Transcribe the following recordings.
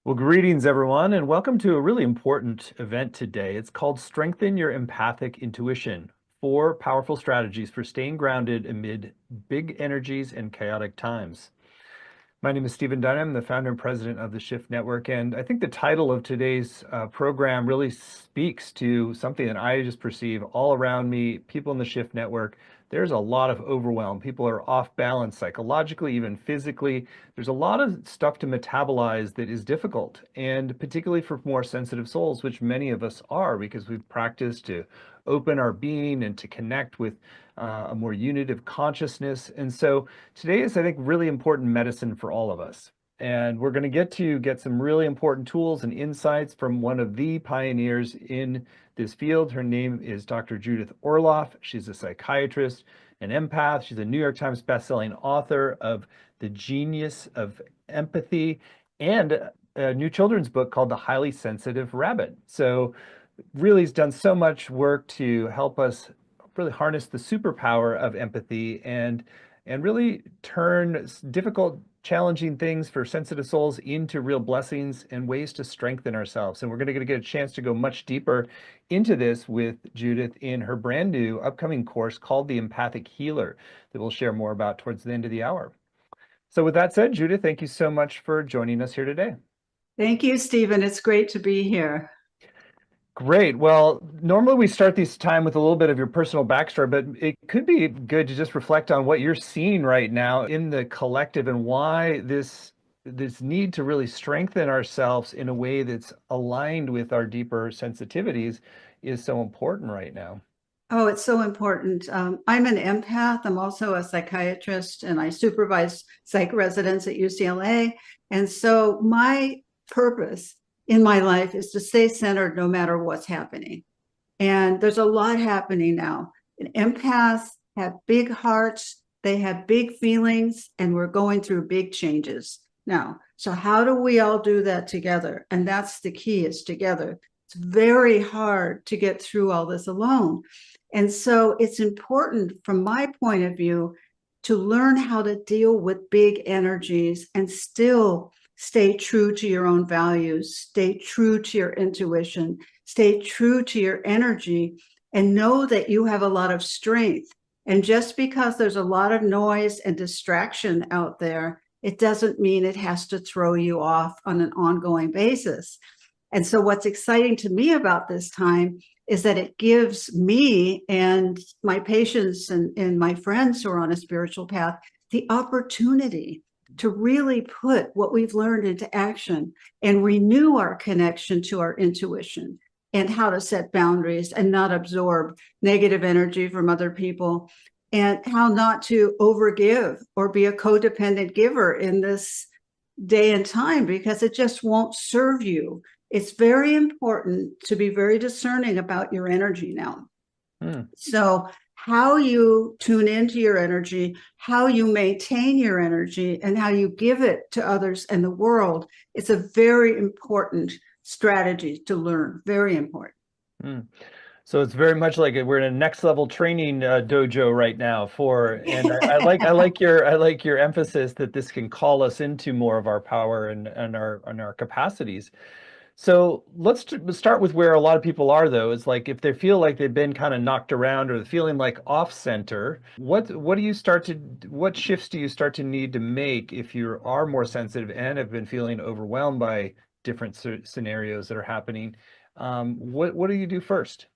Well, greetings, everyone, and welcome to a really important event today. It's called Strengthen Your Empathic Intuition, 4 powerful strategies for staying grounded amid big energies and chaotic times. My name is Stephen Dunham, the founder and president of the Shift Network, and I think the title of today's program really speaks to something that I just perceive all around me, people in the Shift Network. There's a lot of overwhelm. People are off balance psychologically, even physically. There's a lot of stuff to metabolize that is difficult, and particularly for more sensitive souls, which many of us are, because we've practiced to open our being and to connect with a more unitive consciousness. And so today is, I think, really important medicine for all of us. And we're going to get some really important tools and insights from one of the pioneers in this field. Her name is Dr. Judith Orloff. She's a psychiatrist, an empath. She's a New York Times bestselling author of The Genius of Empathy and a new children's book called The Highly Sensitive Rabbit. So really has done so much work to help us really harness the superpower of empathy and really turn difficult, challenging things for sensitive souls into real blessings and ways to strengthen ourselves. And we're going to get a chance to go much deeper into this with Judith in her brand new upcoming course called the Empathic Healer that we'll share more about towards the end of the hour. So with that said, Judith, thank you so much for joining us here today. Thank you, Stephen. It's great to be here. Great. Well, normally we start this time with a little bit of your personal backstory, but it could be good to just reflect on what you're seeing right now in the collective and why this need to really strengthen ourselves in a way that's aligned with our deeper sensitivities is so important right now. Oh, it's so important. I'm an empath. I'm also a psychiatrist, and I supervise psych residents at UCLA. And so my purpose in my life is to stay centered no matter what's happening. And there's a lot happening now. And empaths have big hearts, they have big feelings, and we're going through big changes now. So how do we all do that together? And that's the key, is together. It's very hard to get through all this alone. And so it's important from my point of view to learn how to deal with big energies and still stay true to your own values, stay true to your intuition, stay true to your energy, and know that you have a lot of strength. And just because there's a lot of noise and distraction out there, it doesn't mean it has to throw you off on an ongoing basis. And so what's exciting to me about this time is that it gives me and my patients and my friends who are on a spiritual path the opportunity to really put what we've learned into action and renew our connection to our intuition and how to set boundaries and not absorb negative energy from other people, and how not to overgive or be a codependent giver in this day and time, because it just won't serve you. It's very important to be very discerning about your energy now. So how you tune into your energy, how you maintain your energy, and how you give it to others and the world, it's a very important strategy to learn. Very important. So it's very much like we're in a next level training dojo right now and I like your emphasis that this can call us into more of our power and our capacities. So let's start with where a lot of people are, though. Is like if they feel like they've been kind of knocked around or feeling like off center, what shifts do you start to need to make if you are more sensitive and have been feeling overwhelmed by different scenarios that are happening? What do you do first?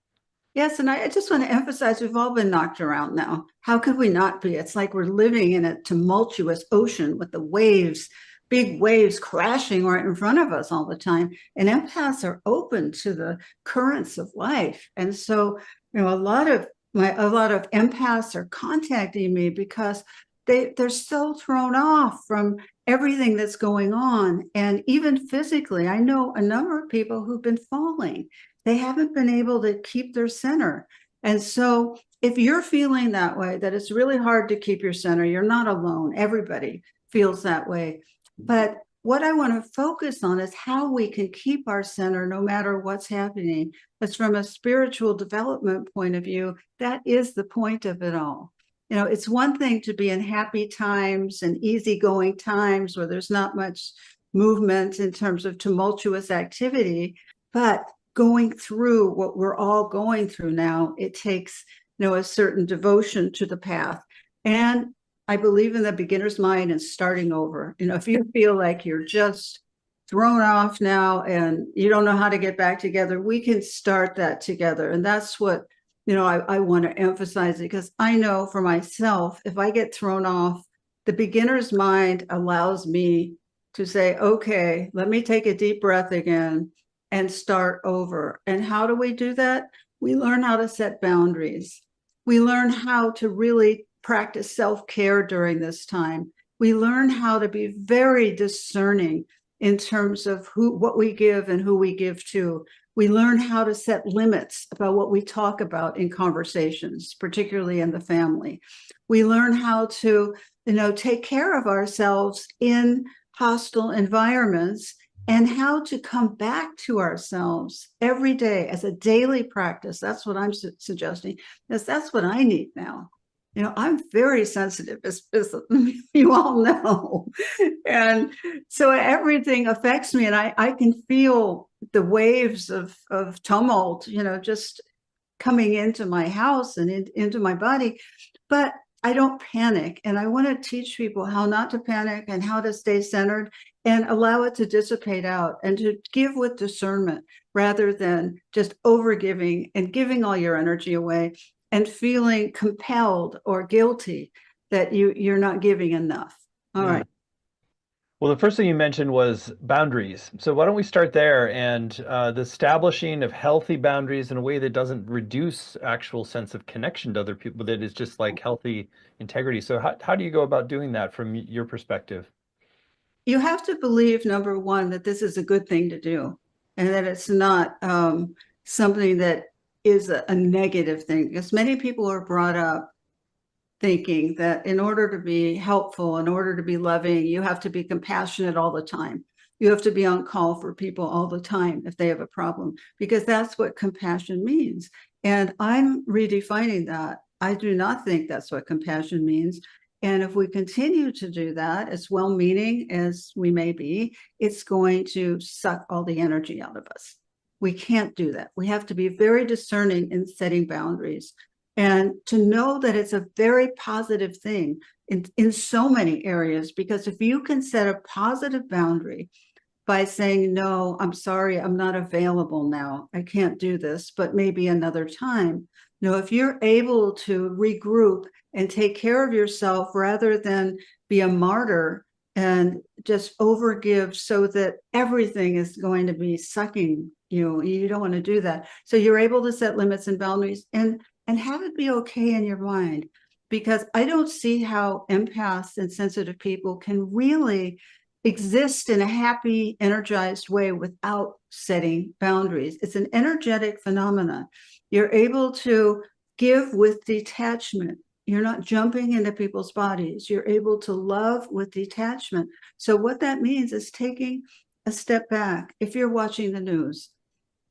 Yes, and I just want to emphasize we've all been knocked around now. How could we not be? It's like we're living in a tumultuous ocean with the waves, big waves crashing right in front of us all the time. And empaths are open to the currents of life. And so, a lot of empaths are contacting me because they're so thrown off from everything that's going on. And even physically, I know a number of people who've been falling. They haven't been able to keep their center. And so if you're feeling that way, that it's really hard to keep your center, you're not alone. Everybody feels that way. But what I want to focus on is how we can keep our center no matter what's happening. Because from a spiritual development point of view, that is the point of it all. It's one thing to be in happy times and easygoing times where there's not much movement, in terms of tumultuous activity, but going through what we're all going through now, it takes, a certain devotion to the path. And I believe in the beginner's mind and starting over. If you feel like you're just thrown off now and you don't know how to get back together, we can start that together. And that's what, I want to emphasize, because I know for myself, if I get thrown off, the beginner's mind allows me to say, okay, let me take a deep breath again and start over. And how do we do that? We learn how to set boundaries. We learn how to really practice self-care during this time. We learn how to be very discerning in terms of what we give and who we give to. We learn how to set limits about what we talk about in conversations, particularly in the family. We learn how to, take care of ourselves in hostile environments, and how to come back to ourselves every day as a daily practice. That's what I'm suggesting, because that's what I need now. I'm very sensitive, as you all know. And so everything affects me, and I can feel the waves of tumult, just coming into my house and into my body. But I don't panic. And I want to teach people how not to panic and how to stay centered and allow it to dissipate out, and to give with discernment rather than just overgiving and giving all your energy away and feeling compelled or guilty that you're not giving enough. All right. Well, the first thing you mentioned was boundaries. So why don't we start there, and the establishing of healthy boundaries in a way that doesn't reduce actual sense of connection to other people, that is just like healthy integrity. So how do you go about doing that from your perspective? You have to believe, number one, that this is a good thing to do, and that it's not something that is a negative thing, because many people are brought up thinking that in order to be helpful, in order to be loving, you have to be compassionate all the time. You have to be on call for people all the time if they have a problem, because that's what compassion means. And I'm redefining that. I do not think that's what compassion means. And if we continue to do that, as well-meaning as we may be, it's going to suck all the energy out of us. We can't do that. We have to be very discerning in setting boundaries, and to know that it's a very positive thing in so many areas. Because if you can set a positive boundary by saying, no, I'm sorry, I'm not available now, I can't do this, but maybe another time. If you're able to regroup and take care of yourself rather than be a martyr and just overgive so that everything is going to be sucking you don't want to do that. So you're able to set limits and boundaries and have it be okay in your mind. Because I don't see how empaths and sensitive people can really exist in a happy, energized way without setting boundaries. It's an energetic phenomenon. You're able to give with detachment. You're not jumping into people's bodies. You're able to love with detachment. So what that means is taking a step back. If you're watching the news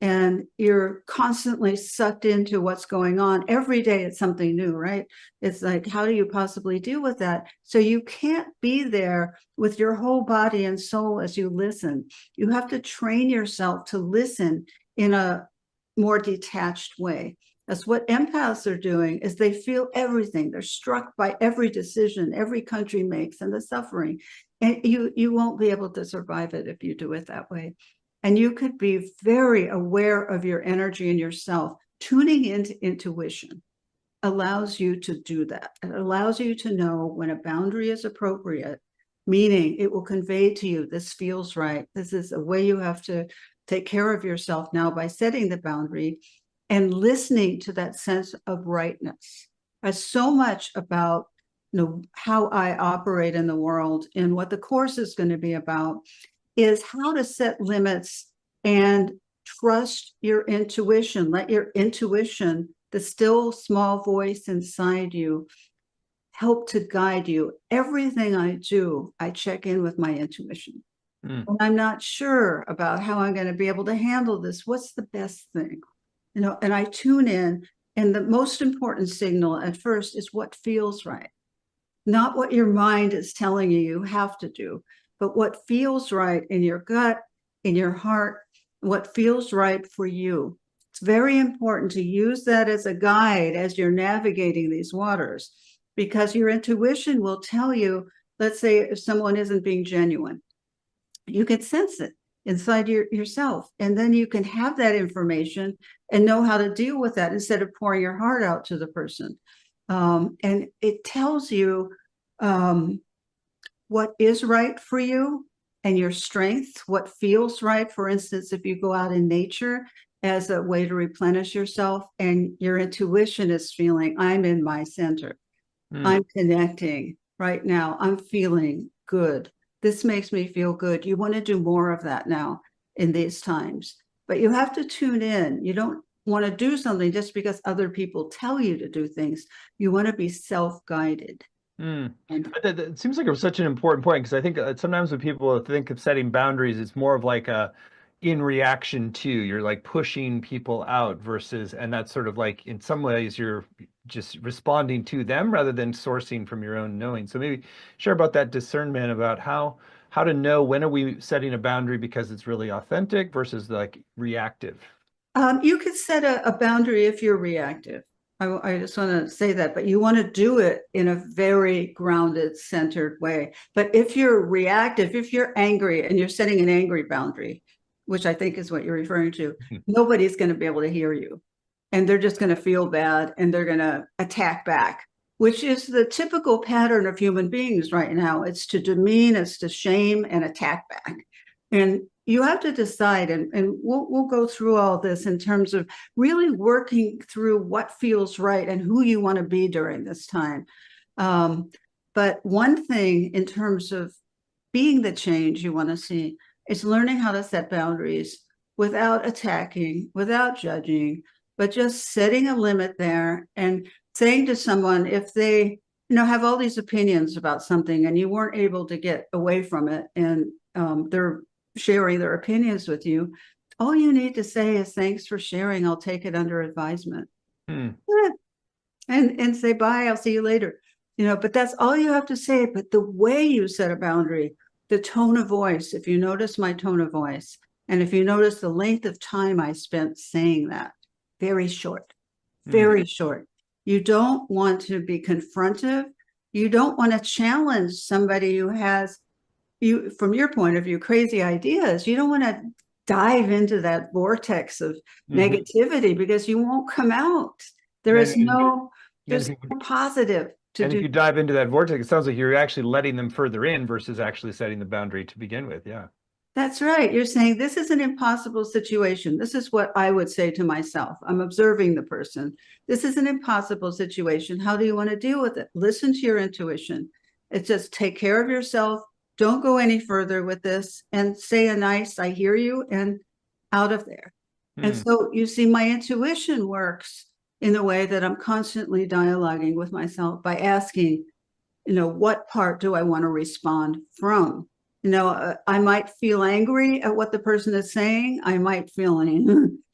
and you're constantly sucked into what's going on, every day it's something new, right? It's like, how do you possibly deal with that? So you can't be there with your whole body and soul as you listen. You have to train yourself to listen in a more detached way. That's what empaths are doing, is they feel everything. They're struck by every decision every country makes and the suffering. And you won't be able to survive it if you do it that way. And you could be very aware of your energy and yourself. Tuning into intuition allows you to do that. It allows you to know when a boundary is appropriate, meaning it will convey to you, this feels right. This is a way you have to take care of yourself now by setting the boundary and listening to that sense of rightness. There's so much about how I operate in the world, and what the course is going to be about is how to set limits and trust your intuition. Let your intuition, the still small voice inside you, help to guide you. Everything I do, I check in with my intuition. When I'm not sure about how I'm going to be able to handle this, what's the best thing? And I tune in, and the most important signal at first is what feels right, not what your mind is telling you have to do. but what feels right in your gut, in your heart, what feels right for you. It's very important to use that as a guide as you're navigating these waters, because your intuition will tell you, let's say if someone isn't being genuine, you can sense it inside yourself. And then you can have that information and know how to deal with that instead of pouring your heart out to the person. And it tells you what is right for you and your strength, what feels right. For instance, if you go out in nature as a way to replenish yourself and your intuition is feeling, I'm in my center. I'm connecting right now. I'm feeling good. This makes me feel good. You want to do more of that now in these times, but you have to tune in. You don't want to do something just because other people tell you to do things. You want to be self-guided. And it seems like it was such an important point, because I think sometimes when people think of setting boundaries, it's more of like a in reaction to, you're like pushing people out versus, and that's sort of like in some ways you're just responding to them rather than sourcing from your own knowing. So maybe share about that discernment about how to know when are we setting a boundary because it's really authentic versus like reactive. You could set a boundary if you're reactive. I just want to say that, but you want to do it in a very grounded, centered way. But if you're reactive, if you're angry and you're setting an angry boundary, which I think is what you're referring to, nobody's going to be able to hear you. And they're just going to feel bad and they're going to attack back, which is the typical pattern of human beings right now. It's to demean, it's to shame and attack back. And you have to decide, and we'll go through all this in terms of really working through what feels right and who you want to be during this time. But one thing in terms of being the change you want to see is learning how to set boundaries without attacking, without judging, but just setting a limit there and saying to someone, if they have all these opinions about something and you weren't able to get away from it, and they're sharing their opinions with you, all you need to say is, thanks for sharing, I'll take it under advisement. And say, bye, I'll see you later. But that's all you have to say. But the way you set a boundary, the tone of voice, if you notice my tone of voice, and if you notice the length of time I spent saying that, very short, very short. You don't want to be confrontive. You don't want to challenge somebody who has, from your point of view, crazy ideas. You don't want to dive into that vortex of negativity, because you won't come out. There's no positive to do. And if you dive into that vortex, it sounds like you're actually letting them further in versus actually setting the boundary to begin with. Yeah. That's right. You're saying this is an impossible situation. This is what I would say to myself. I'm observing the person. This is an impossible situation. How do you want to deal with it? Listen to your intuition. It's just take care of yourself. Don't go any further with this, and say a nice, I hear you, and out of there. And so you see, my intuition works in the way that I'm constantly dialoguing with myself by asking, what part do I want to respond from? I might feel angry at what the person is saying. I might feel,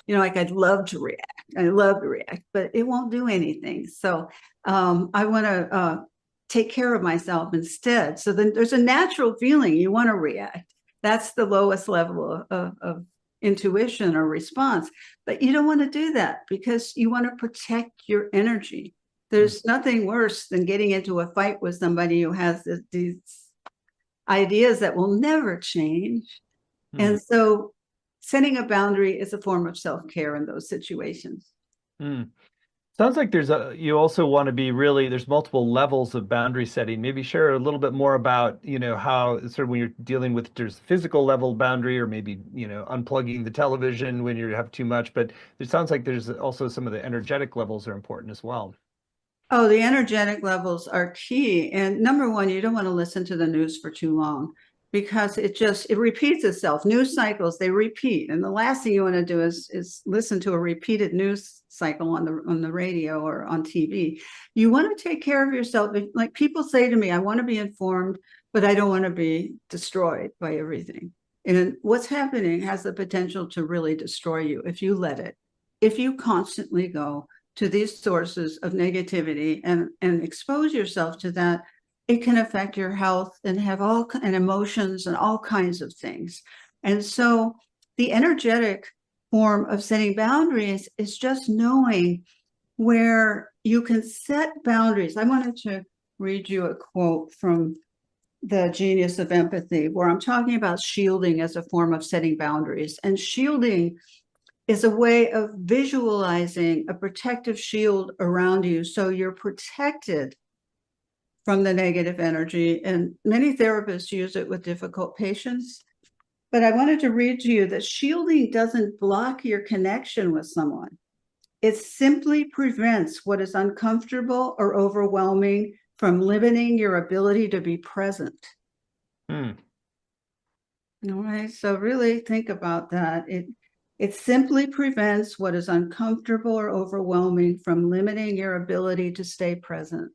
like I'd love to react. I love to react, but it won't do anything. So I want to take care of myself instead. So then there's a natural feeling you want to react. That's the lowest level of intuition or response. But you don't want to do that because you want to protect your energy. There's nothing worse than getting into a fight with somebody who has these ideas that will never change. And so setting a boundary is a form of self-care in those situations. Sounds like you also want to be there's multiple levels of boundary setting. Maybe share a little bit more about, how sort of when you're dealing with, there's physical level boundary, or maybe, unplugging the television when you have too much, but it sounds like there's also some of the energetic levels are important as well. Oh, the energetic levels are key. And number one, you don't want to listen to the news for too long, because it repeats itself. News cycles, they repeat. And the last thing you want to do is listen to a repeated news cycle on the radio or on TV. You want to take care of yourself. Like people say to me, I want to be informed, but I don't want to be destroyed by everything. And what's happening has the potential to really destroy you if you let it. If you constantly go to these sources of negativity and expose yourself to that, it can affect your health and have and emotions and all kinds of things. And so the energetic form of setting boundaries is just knowing where you can set boundaries. I wanted to read you a quote from The Genius of Empathy, where I'm talking about shielding as a form of setting boundaries. And shielding is a way of visualizing a protective shield around you so you're protected from the negative energy. And many therapists use it with difficult patients. But I wanted to read to you that shielding doesn't block your connection with someone. It simply prevents what is uncomfortable or overwhelming from limiting your ability to be present. Hmm. All right. So really think about that. It simply prevents what is uncomfortable or overwhelming from limiting your ability to stay present.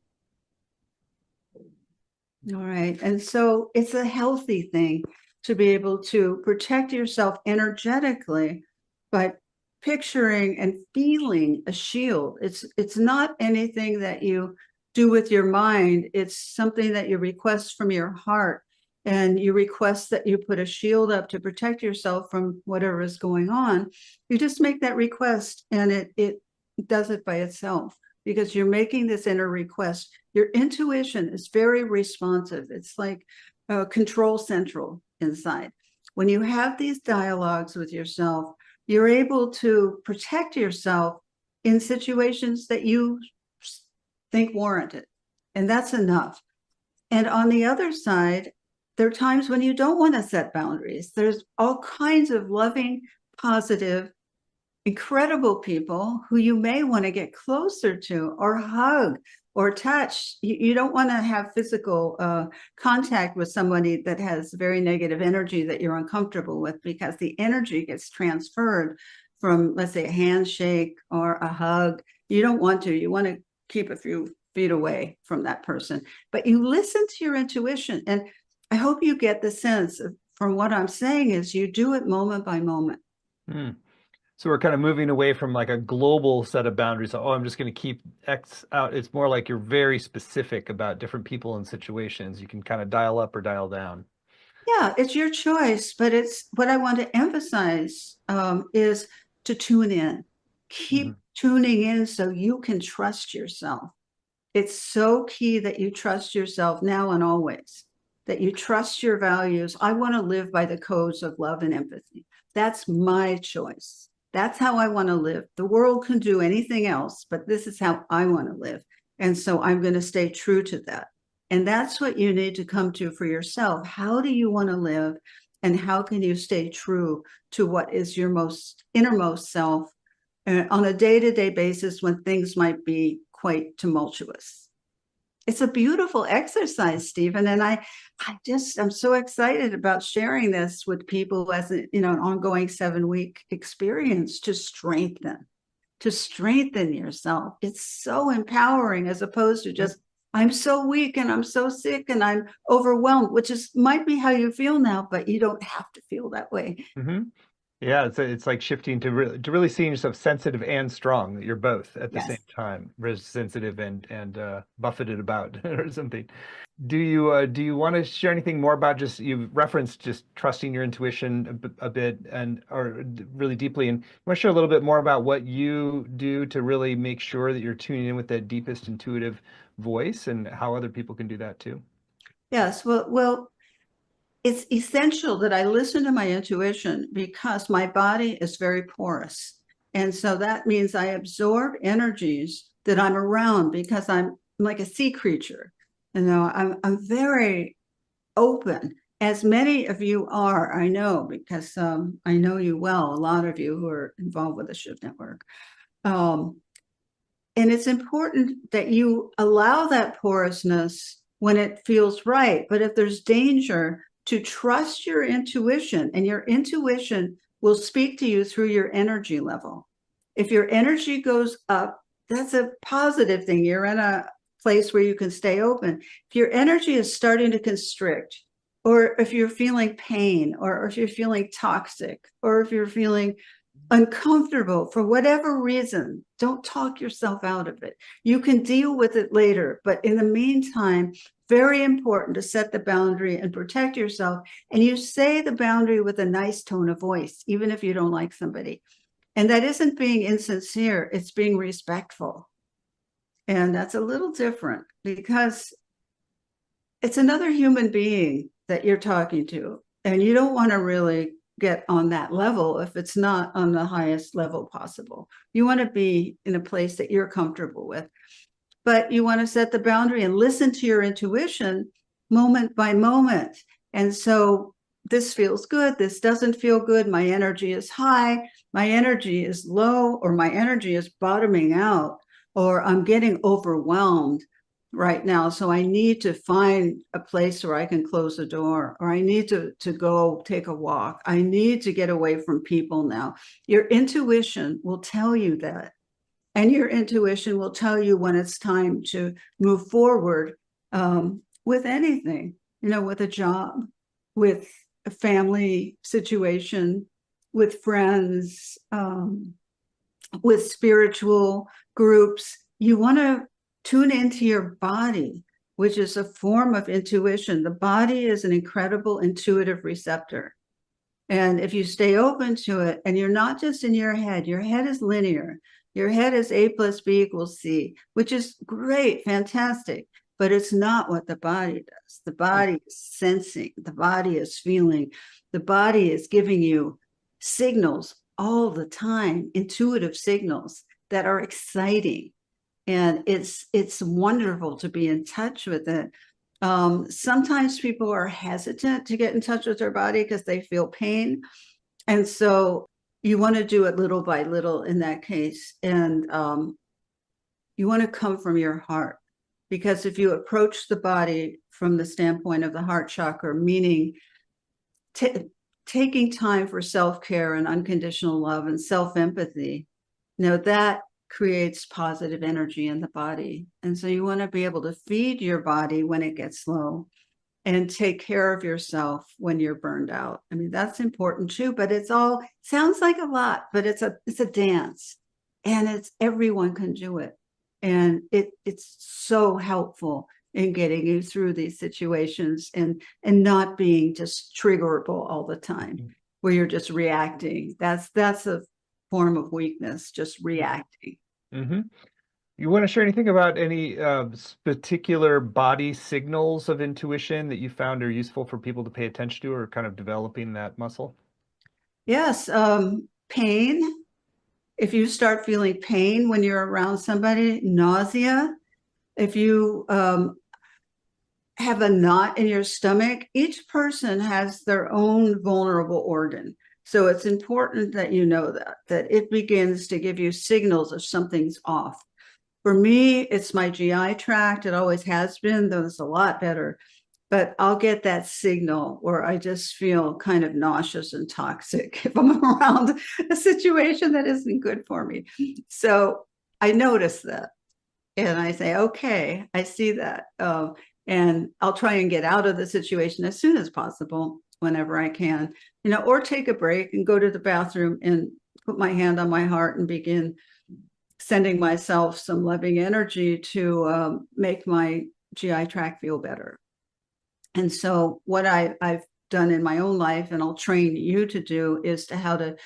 All right. And so it's a healthy thing to be able to protect yourself energetically by picturing and feeling a shield. It's not anything that you do with your mind. It's something that you request from your heart, and you request that you put a shield up to protect yourself from whatever is going on. You just make that request, and it does it by itself, because you're making this inner request. Your intuition is very responsive. It's like a control central inside. When you have these dialogues with yourself, you're able to protect yourself in situations that you think warranted. And that's enough. And on the other side, there are times when you don't want to set boundaries. There's all kinds of loving, positive, incredible people who you may want to get closer to or hug or touch. You don't want to have physical contact with somebody that has very negative energy that you're uncomfortable with, because the energy gets transferred from, let's say, a handshake or a hug. You don't want to. You want to keep a few feet away from that person. But you listen to your intuition. And I hope you get the sense of, from what I'm saying, is you do it moment by moment. Hmm. So we're kind of moving away from like a global set of boundaries. Oh, I'm just going to keep X out. It's more like you're very specific about different people and situations. You can kind of dial up or dial down. Yeah, it's your choice, but it's what I want to emphasize is to tune in. Mhm. Keep tuning in so you can trust yourself. It's so key that you trust yourself now and always, that you trust your values. I want to live by the codes of love and empathy. That's my choice. That's how I want to live. The world can do anything else, but this is how I want to live. And so I'm going to stay true to that. And that's what you need to come to for yourself. How do you want to live? And how can you stay true to what is your most innermost self on a day-to-day basis when things might be quite tumultuous? It's a beautiful exercise, Stephen. And I'm so excited about sharing this with people as an ongoing 7-week experience to strengthen yourself. It's so empowering, as opposed to just, I'm so weak and I'm so sick and I'm overwhelmed, which might be how you feel now, but you don't have to feel that way. Mm-hmm. Yeah, it's like shifting to really seeing yourself sensitive and strong, that you're both at the same Yes. time, sensitive and buffeted about or something. Do you want to share anything more about, just, you referenced just trusting your intuition a bit, and or really deeply, and you want to share a little bit more about what you do to really make sure that you're tuning in with that deepest intuitive voice, and how other people can do that too? Yes. Well, it's essential that I listen to my intuition, because my body is very porous. And so that means I absorb energies that I'm around, because I'm like a sea creature. I'm very open, as many of you are, I know, because I know you well, a lot of you who are involved with the Shift Network. And it's important that you allow that porousness when it feels right. But if there's danger, to trust your intuition, and your intuition will speak to you through your energy level. If your energy goes up, that's a positive thing. You're in a place where you can stay open. If your energy is starting to constrict, or if you're feeling pain, or if you're feeling toxic, or if you're feeling uncomfortable for whatever reason, don't talk yourself out of it. You can deal with it later, but in the meantime, very important to set the boundary and protect yourself. And you say the boundary with a nice tone of voice, even if you don't like somebody. And that isn't being insincere, it's being respectful. And that's a little different because it's another human being that you're talking to. And you don't want to really get on that level if it's not on the highest level possible. You want to be in a place that you're comfortable with. But you want to set the boundary and listen to your intuition moment by moment. And so this feels good. This doesn't feel good. My energy is high. My energy is low, or my energy is bottoming out, or I'm getting overwhelmed right now. So I need to find a place where I can close the door, or I need to go take a walk. I need to get away from people now. Your intuition will tell you that. And your intuition will tell you when it's time to move forward with anything, with a job, with a family situation, with friends, with spiritual groups. You want to tune into your body, which is a form of intuition. The body is an incredible intuitive receptor. And if you stay open to it, and you're not just in your head is linear. Your head is A plus B equals C, which is great, fantastic, but it's not what the body does. The body is sensing, the body is feeling, the body is giving you signals all the time, intuitive signals that are exciting. And it's wonderful to be in touch with it. Sometimes people are hesitant to get in touch with their body because they feel pain. And so you want to do it little by little in that case. And you want to come from your heart, because if you approach the body from the standpoint of the heart chakra, meaning taking time for self-care and unconditional love and self-empathy, that creates positive energy in the body. And so you want to be able to feed your body when it gets low, and take care of yourself when you're burned out. I mean, that's important too, but sounds like a lot, but it's a dance, and everyone can do it. And it's so helpful in getting you through these situations and not being just triggerable all the time, where you're just reacting. That's a form of weakness, just reacting. Mm-hmm. You want to share anything about any particular body signals of intuition that you found are useful for people to pay attention to, or kind of developing that muscle? Yes. Pain. If you start feeling pain when you're around somebody, nausea, if you have a knot in your stomach, each person has their own vulnerable organ. So it's important that you know that it begins to give you signals if something's off. For me, it's my GI tract. It always has been, though it's a lot better. But I'll get that signal where I just feel kind of nauseous and toxic if I'm around a situation that isn't good for me. So I notice that, and I say, okay, I see that. And I'll try and get out of the situation as soon as possible, whenever I can, or take a break and go to the bathroom and put my hand on my heart and begin sending myself some loving energy to make my GI tract feel better. And so what I've done in my own life, and I'll train you to do, is to how to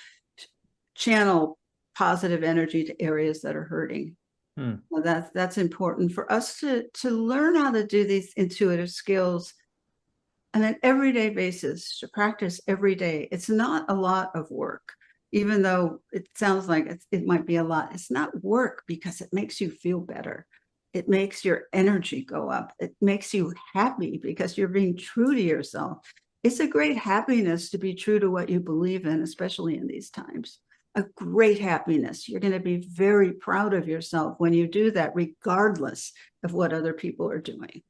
channel positive energy to areas that are hurting. Well, that's important for us to learn how to do these intuitive skills on an everyday basis, to practice every day. It's not a lot of work. Even though it sounds like it might be a lot, it's not work, because it makes you feel better. It makes your energy go up. It makes you happy because you're being true to yourself. It's a great happiness to be true to what you believe in, especially in these times. A great happiness. You're going to be very proud of yourself when you do that, regardless of what other people are doing.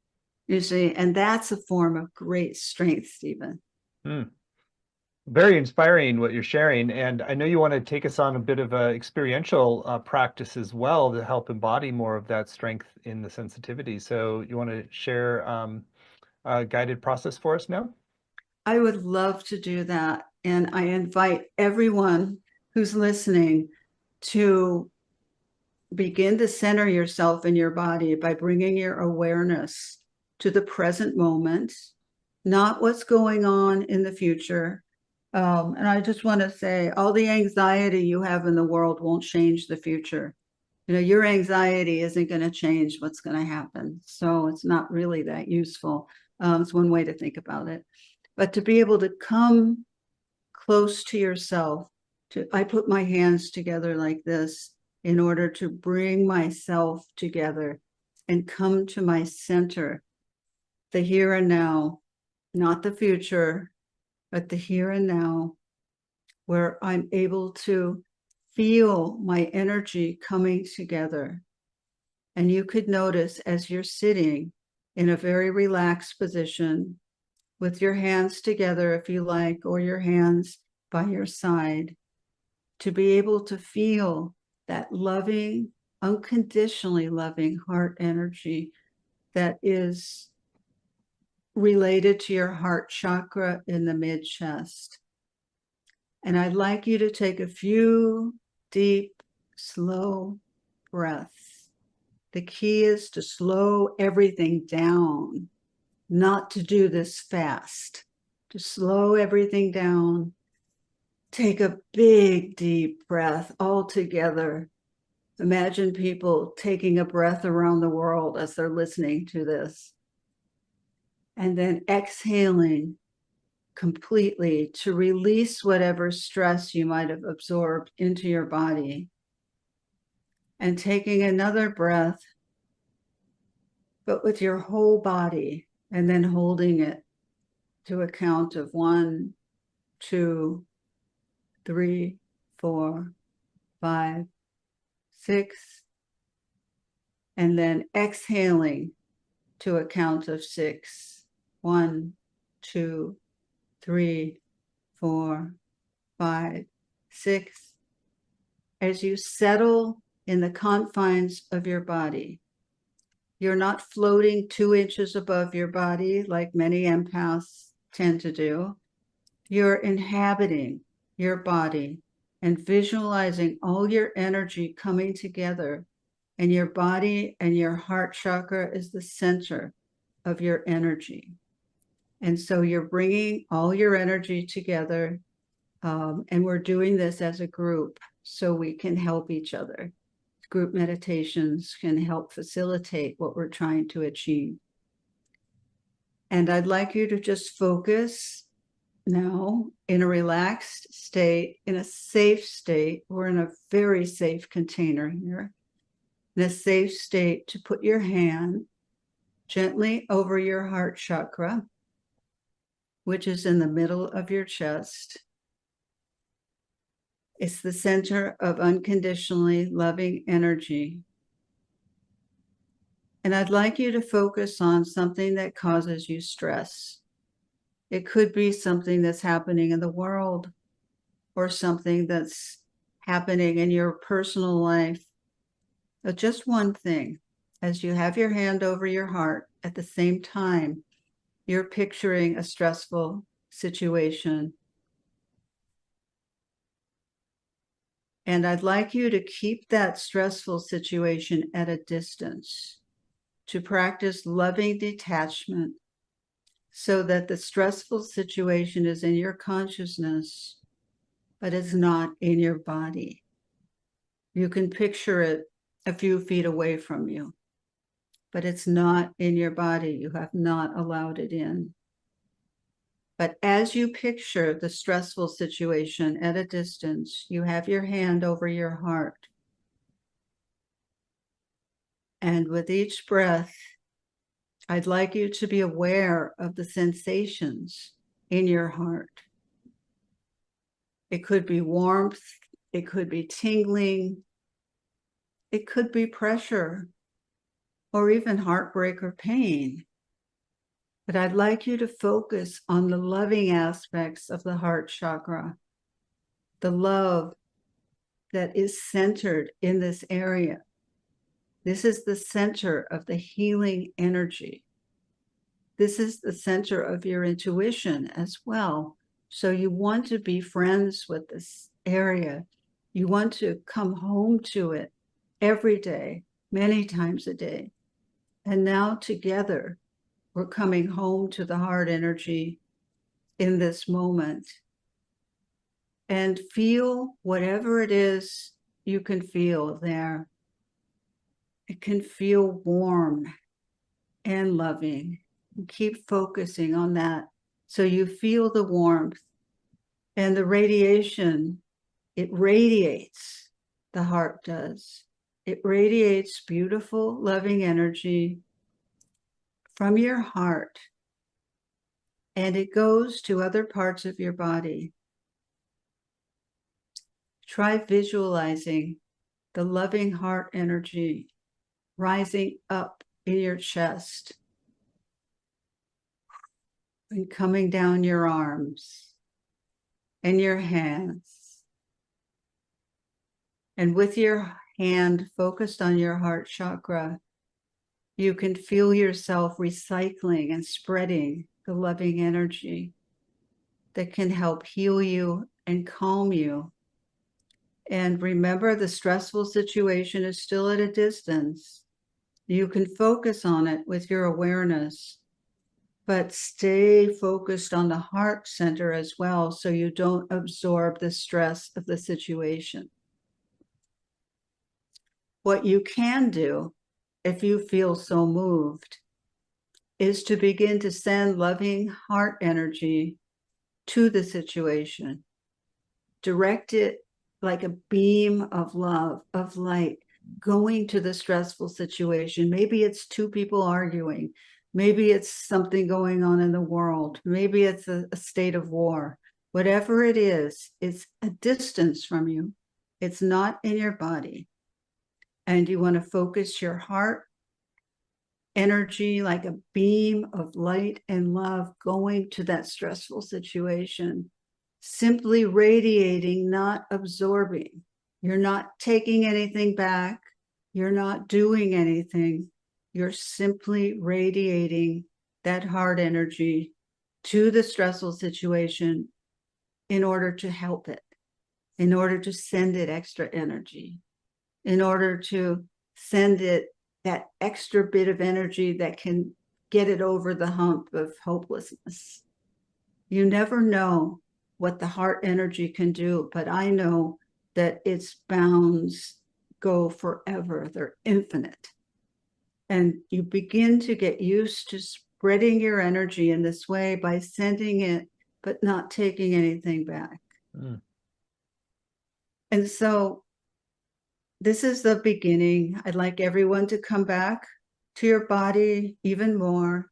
You see, and that's a form of great strength, Stephen. Very inspiring what you're sharing. And I know you want to take us on a bit of a experiential practice as well to help embody more of that strength in the sensitivity. So you want to share a guided process for us now? I would love to do that. And I invite everyone who's listening to begin to center yourself in your body by bringing your awareness to the present moment, not what's going on in the future. And I just want to say, all the anxiety you have in the world won't change the future. You know, your anxiety isn't going to change what's going to happen. So it's not really that useful. It's one way to think about it. But to be able to come close to yourself, I put my hands together like this in order to bring myself together and come to my center, the here and now, not the future, but the here and now, where I'm able to feel my energy coming together. And you could notice as you're sitting in a very relaxed position with your hands together, if you like, or your hands by your side, to be able to feel that loving, unconditionally loving heart energy that is related to your heart chakra in the mid chest. And I'd like you to take a few deep, slow breaths. The key is to slow everything down, not to do this fast, to slow everything down. Take a big, deep breath all together. Imagine people taking a breath around the world as they're listening to this. And then exhaling completely to release whatever stress you might have absorbed into your body. And taking another breath, but with your whole body, and then holding it to a count of 1, 2, 3, 4, 5, 6, and then exhaling to a count of 6. 1, 2, 3, 4, 5, 6. As you settle in the confines of your body, you're not floating 2 inches above your body like many empaths tend to do. You're inhabiting your body and visualizing all your energy coming together, and your body and your heart chakra is the center of your energy. And so you're bringing all your energy together, and we're doing this as a group so we can help each other. Group meditations can help facilitate what we're trying to achieve. And I'd like you to just focus now in a relaxed state, in a safe state. We're in a very safe container here. In a safe state to put your hand gently over your heart chakra, which is in the middle of your chest. It's the center of unconditionally loving energy. And I'd like you to focus on something that causes you stress. It could be something that's happening in the world, or something that's happening in your personal life. But just one thing, as you have your hand over your heart, at the same time, you're picturing a stressful situation. And I'd like you to keep that stressful situation at a distance, to practice loving detachment, so that the stressful situation is in your consciousness, but it's not in your body. You can picture it a few feet away from you, but it's not in your body. You have not allowed it in. But as you picture the stressful situation at a distance, you have your hand over your heart. And with each breath, I'd like you to be aware of the sensations in your heart. It could be warmth, it could be tingling, it could be pressure, or even heartbreak or pain. But I'd like you to focus on the loving aspects of the heart chakra, the love that is centered in this area. This is the center of the healing energy. This is the center of your intuition as well. So you want to be friends with this area. You want to come home to it every day, many times a day. And now together, we're coming home to the heart energy in this moment. And feel whatever it is you can feel there. It can feel warm and loving. Keep focusing on that so you feel the warmth and the radiation. It radiates, the heart does. It radiates beautiful, loving energy from your heart, and it goes to other parts of your body. Try visualizing the loving heart energy rising up in your chest and coming down your arms and your hands. And with your hand focused on your heart chakra, you can feel yourself recycling and spreading the loving energy that can help heal you and calm you. And remember, the stressful situation is still at a distance. You can focus on it with your awareness, but stay focused on the heart center as well, so you don't absorb the stress of the situation. What you can do, if you feel so moved, is to begin to send loving heart energy to the situation. Direct it like a beam of love, of light, going to the stressful situation. Maybe it's two people arguing. Maybe it's something going on in the world. Maybe it's a state of war. Whatever it is, it's a distance from you. It's not in your body. And you want to focus your heart energy like a beam of light and love going to that stressful situation, simply radiating, not absorbing. You're not taking anything back. You're not doing anything. You're simply radiating that heart energy to the stressful situation in order to help it, in order to send it extra energy, in order to send it that extra bit of energy that can get it over the hump of hopelessness. You never know what the heart energy can do, but I know that its bounds go forever. They're infinite. And you begin to get used to spreading your energy in this way by sending it, but not taking anything back. And so this is the beginning. I'd like everyone to come back to your body even more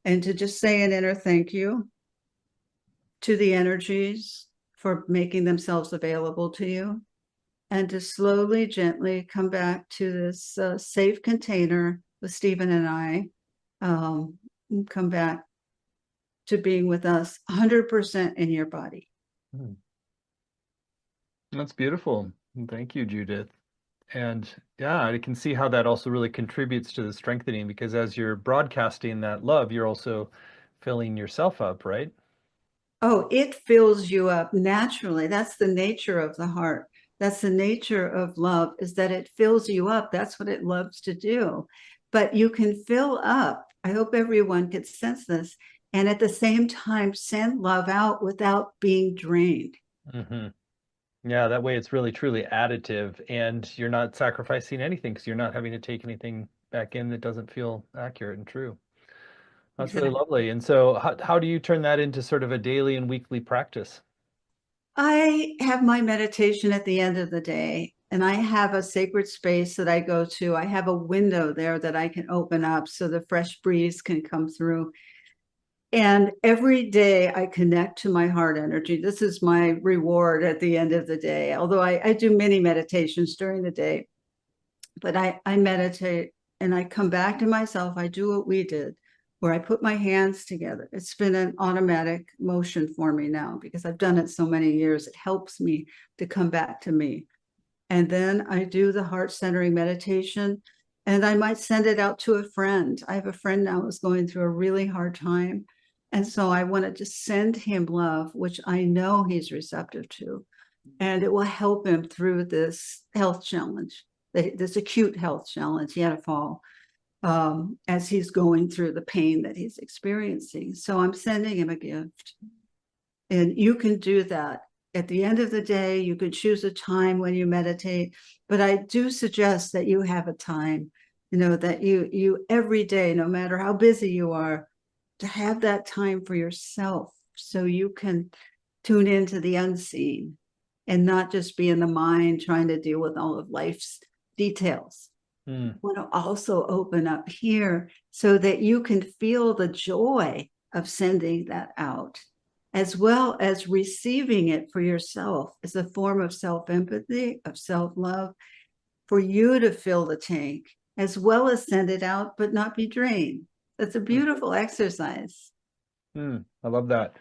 and to just say an inner thank you to the energies for making themselves available to you, and to slowly, gently come back to this safe container with Stephen and I. Come back to being with us 100% in your body. That's beautiful. Thank you, Judith. And yeah, I can see how that also really contributes to the strengthening, because as you're broadcasting that love, you're also filling yourself up, right? Oh, it fills you up naturally. That's the nature of the heart. That's the nature of love, is that it fills you up. That's what it loves to do. But you can fill up. I hope everyone can sense this. And at the same time, send love out without being drained. Yeah, that way it's really truly additive, and you're not sacrificing anything because you're not having to take anything back in that doesn't feel accurate and true. That's really lovely. And so how do you turn that into sort of a daily and weekly practice? I have my meditation at the end of the day, and I have a sacred space that I go to. I have a window there that I can open up so the fresh breeze can come through. And every day I connect to my heart energy. This is my reward at the end of the day, although I do many meditations during the day. But I meditate and I come back to myself. I do what we did, where I put my hands together. It's been an automatic motion for me now because I've done it so many years. It helps me to come back to me. And then I do the heart centering meditation, and I might send it out to a friend. I have a friend now who's going through a really hard time. And so I want to just send him love, which I know he's receptive to, and it will help him through this health challenge, this acute health challenge. He had a fall. as he's going through the pain that he's experiencing. So I'm sending him a gift. And you can do that. At the end of the day, you can choose a time when you meditate, but I do suggest that you have a time, that you every day, no matter how busy you are, to have that time for yourself so you can tune into the unseen and not just be in the mind trying to deal with all of life's details. Hmm. I want to also open up here so that you can feel the joy of sending that out, as well as receiving it for yourself as a form of self-empathy, of self-love, for you to fill the tank, as well as send it out, but not be drained. That's a beautiful exercise. I love that.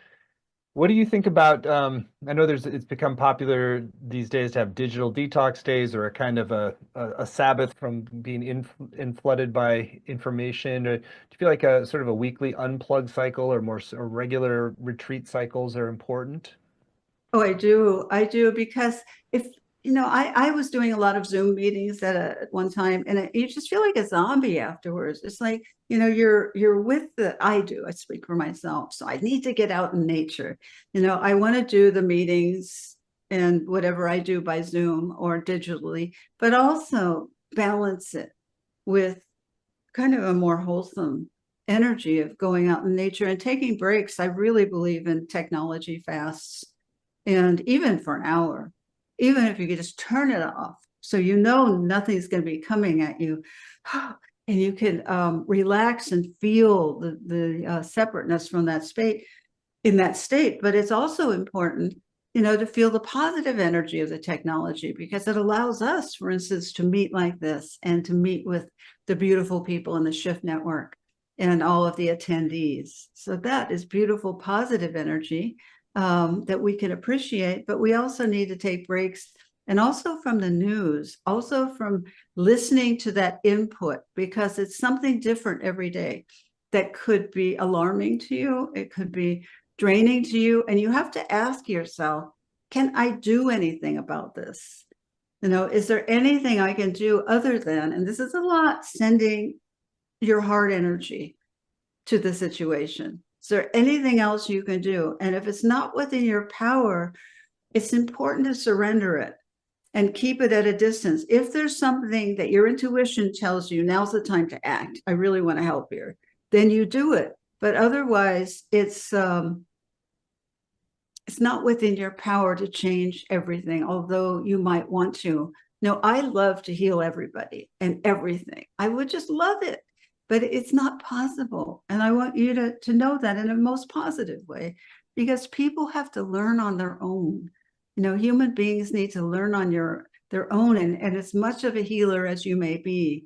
What do you think about, I know it's become popular these days to have digital detox days or a kind of a Sabbath from being flooded by information. Or do you feel like a sort of a weekly unplug cycle or more or regular retreat cycles are important? Oh, I do. I do because if I was doing a lot of Zoom meetings at one time, and you just feel like a zombie afterwards. It's like, you're with I speak for myself. So I need to get out in nature. I want to do the meetings and whatever I do by Zoom or digitally, but also balance it with kind of a more wholesome energy of going out in nature and taking breaks. I really believe in technology fasts, and even for an hour, even if you could just turn it off so nothing's going to be coming at you, and you can relax and feel the separateness from that state in that state. But it's also important, to feel the positive energy of the technology, because it allows us, for instance, to meet like this and to meet with the beautiful people in the Shift Network and all of the attendees. So that is beautiful, positive energy that we can appreciate, but we also need to take breaks, and also from the news, also from listening to that input, because it's something different every day that could be alarming to you. It could be draining to you. And you have to ask yourself, can I do anything about this? Is there anything I can do other than, and this is a lot, sending your heart energy to the situation? Is there anything else you can do? And if it's not within your power, it's important to surrender it and keep it at a distance. If there's something that your intuition tells you, now's the time to act, I really want to help here, then you do it. But otherwise, it's not within your power to change everything, although you might want to. No, I love to heal everybody and everything. I would just love it, but it's not possible. And I want you to know that in a most positive way, because people have to learn on their own. Human beings need to learn on their own. And as much of a healer as you may be,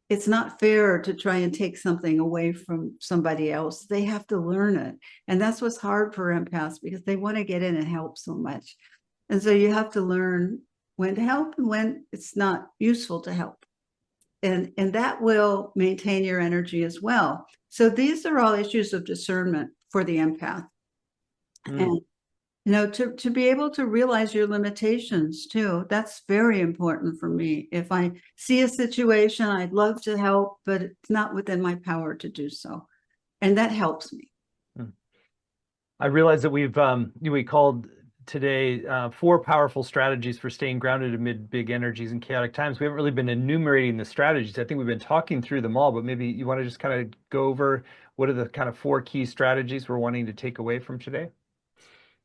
it's not fair to try and take something away from somebody else. They have to learn it. And that's what's hard for empaths, because they want to get in and help so much. And so you have to learn when to help and when it's not useful to help. And that will maintain your energy as well. So these are all issues of discernment for the empath. And to be able to realize your limitations too. That's very important for me. If I see a situation, I'd love to help, but it's not within my power to do so. And that helps me. I realize that we called today 4 powerful strategies for staying grounded amid big energies and chaotic times. We haven't really been enumerating the strategies. I think we've been talking through them all, but maybe you want to just kind of go over what are the kind of 4 key strategies we're wanting to take away from today?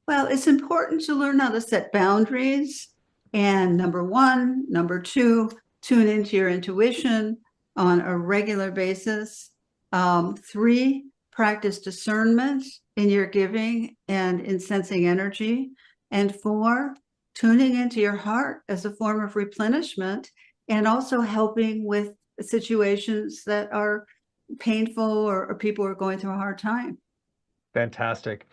Well, it's important to learn how to set boundaries. And number one, number two, tune into your intuition on a regular basis. 3, practice discernment in your giving and in sensing energy. And 4, tuning into your heart as a form of replenishment, and also helping with situations that are painful, or people are going through a hard time. Fantastic.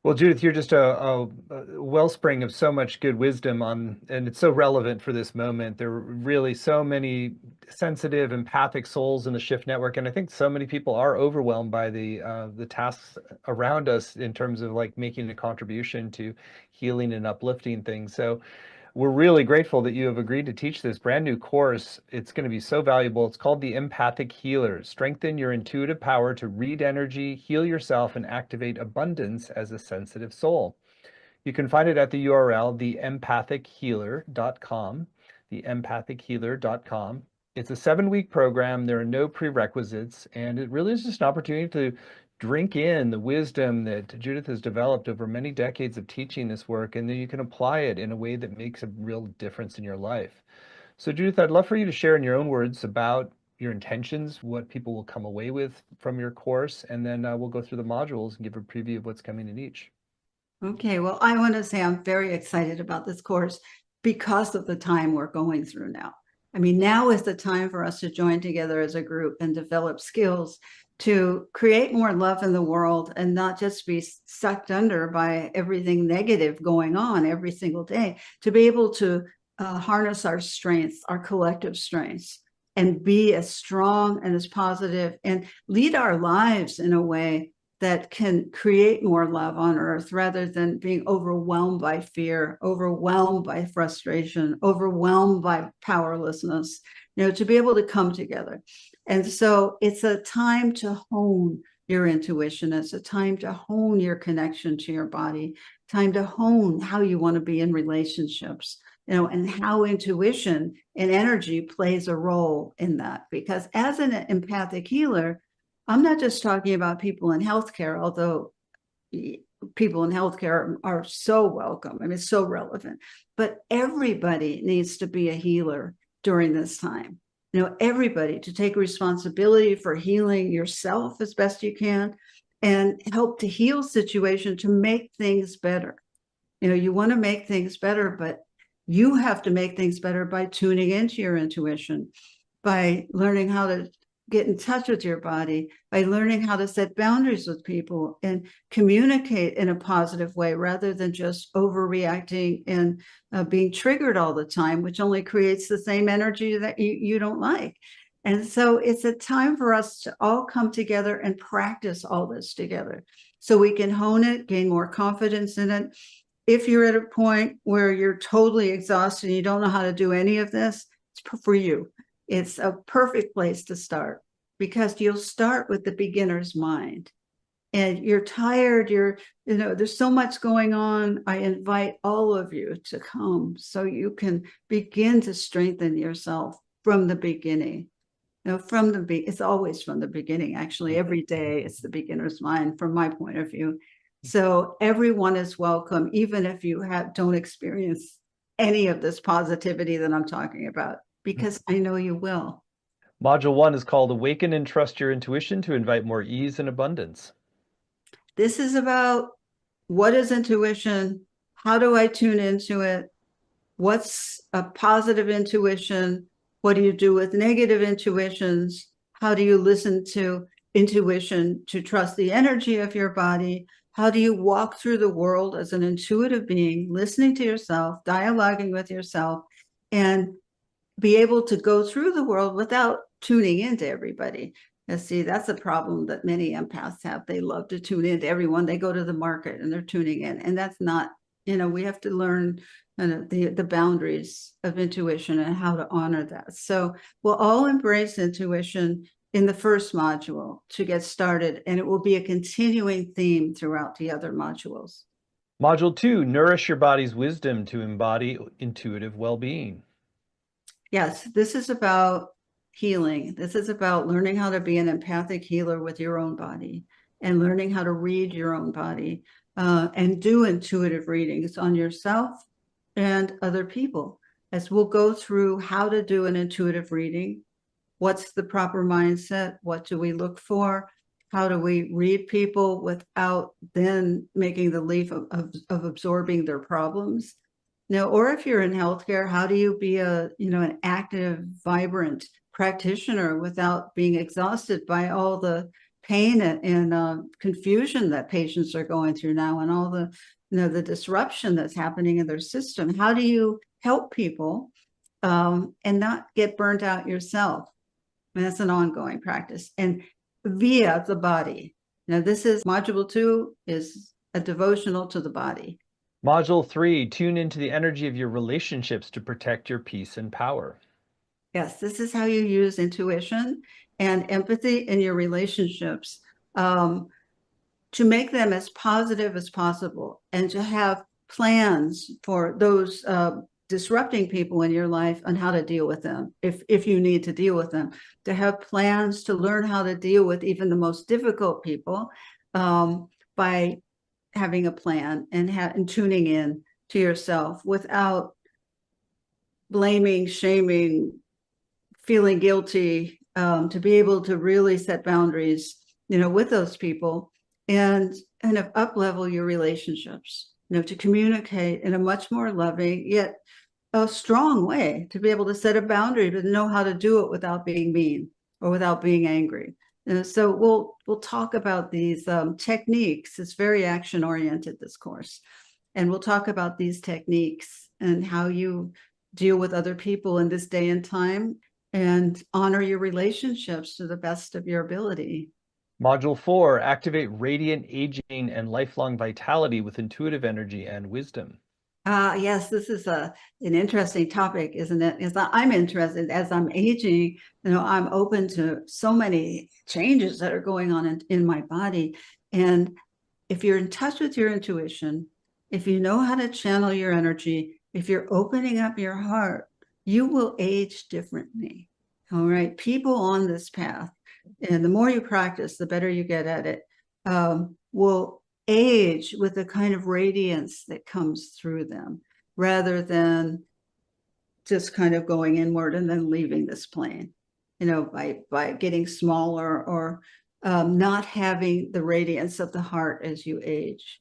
Well, Judith, you're just a wellspring of so much good wisdom and it's so relevant for this moment. There are really so many sensitive, empathic souls in the Shift Network, and I think so many people are overwhelmed by the tasks around us in terms of like making a contribution to healing and uplifting things. So, We're really grateful that you have agreed to teach this brand new course. It's going to be so valuable. It's called the Empathic Healer. Strengthen your intuitive power to read energy, heal yourself, and activate abundance as a sensitive soul. You can find it at the URL, theempathichealer.com, theempathichealer.com. It's a 7-week program. There are no prerequisites, and it really is just an opportunity to drink in the wisdom that Judith has developed over many decades of teaching this work, and then you can apply it in a way that makes a real difference in your life. So, Judith, I'd love for you to share in your own words about your intentions, what people will come away with from your course, and then we'll go through the modules and give a preview of what's coming in each. Okay, well, I want to say I'm very excited about this course because of the time we're going through now. I mean, now is the time for us to join together as a group and develop skills to create more love in the world and not just be sucked under by everything negative going on every single day, to be able to harness our strengths, our collective strengths, and be as strong and as positive and lead our lives in a way that can create more love on earth rather than being overwhelmed by fear, overwhelmed by frustration, overwhelmed by powerlessness, to be able to come together. And so it's a time to hone your intuition. It's a time to hone your connection to your body, time to hone how you want to be in relationships, and how intuition and energy plays a role in that. Because as an empathic healer, I'm not just talking about people in healthcare, although people in healthcare are so welcome. I mean, it's so relevant, but everybody needs to be a healer during this time. Everybody to take responsibility for healing yourself as best you can and help to heal situation to make things better. You want to make things better, but you have to make things better by tuning into your intuition, by learning how to get in touch with your body, by learning how to set boundaries with people and communicate in a positive way rather than just overreacting and being triggered all the time, which only creates the same energy that you don't like. And so it's a time for us to all come together and practice all this together so we can hone it, gain more confidence in it. If you're at a point where you're totally exhausted and you don't know how to do any of this, it's for you. It's a perfect place to start because you'll start with the beginner's mind. And you're tired, there's so much going on. I invite all of you to come so you can begin to strengthen yourself from the beginning. It's always from the beginning. Actually, every day it's the beginner's mind from my point of view. So everyone is welcome, even if you don't experience any of this positivity that I'm talking about, because I know you will. Module 1 is called Awaken and Trust Your Intuition to Invite More Ease and Abundance. This is about what is intuition? How do I tune into it? What's a positive intuition? What do you do with negative intuitions? How do you listen to intuition to trust the energy of your body? How do you walk through the world as an intuitive being, listening to yourself, dialoguing with yourself, and be able to go through the world without tuning into everybody? And see, that's a problem that many empaths have. They love to tune into everyone. They go to the market and they're tuning in. And that's not, we have to learn the boundaries of intuition and how to honor that. So we'll all embrace intuition in the first module to get started, and it will be a continuing theme throughout the other modules. Module 2, Nourish Your Body's Wisdom to Embody Intuitive Well-Being. Yes, this is about healing. This is about learning how to be an empathic healer with your own body and learning how to read your own body and do intuitive readings on yourself and other people, as we'll go through how to do an intuitive reading. What's the proper mindset? What do we look for? How do we read people without then making the leap of absorbing their problems? Or if you're in healthcare, how do you be an active, vibrant practitioner without being exhausted by all the pain and confusion that patients are going through now and all the disruption that's happening in their system? How do you help people and not get burnt out yourself? And that's an ongoing practice. And via the body. Now, this is module 2 is a devotional to the body. Module 3, tune into the energy of your relationships to protect your peace and power. Yes, this is how you use intuition and empathy in your relationships, to make them as positive as possible and to have plans for those disrupting people in your life on how to deal with them, if you need to deal with them, to have plans to learn how to deal with even the most difficult people, by having a plan and tuning in to yourself without blaming, shaming, feeling guilty, to be able to really set boundaries, with those people, and kind of up level your relationships, to communicate in a much more loving yet a strong way, to be able to set a boundary, but know how to do it without being mean or without being angry. And so we'll talk about these techniques. It's very action oriented, this course, and we'll talk about these techniques and how you deal with other people in this day and time and honor your relationships to the best of your ability. Module 4, activate radiant aging and lifelong vitality with intuitive energy and wisdom. Yes, this is an interesting topic, isn't it? I'm interested as I'm aging. I'm open to so many changes that are going on in my body. And if you're in touch with your intuition, if you know how to channel your energy, if you're opening up your heart, you will age differently. All right. People on this path, and the more you practice, the better you get at it, will age with the kind of radiance that comes through them, rather than just kind of going inward and then leaving this plane, by getting smaller or not having the radiance of the heart as you age.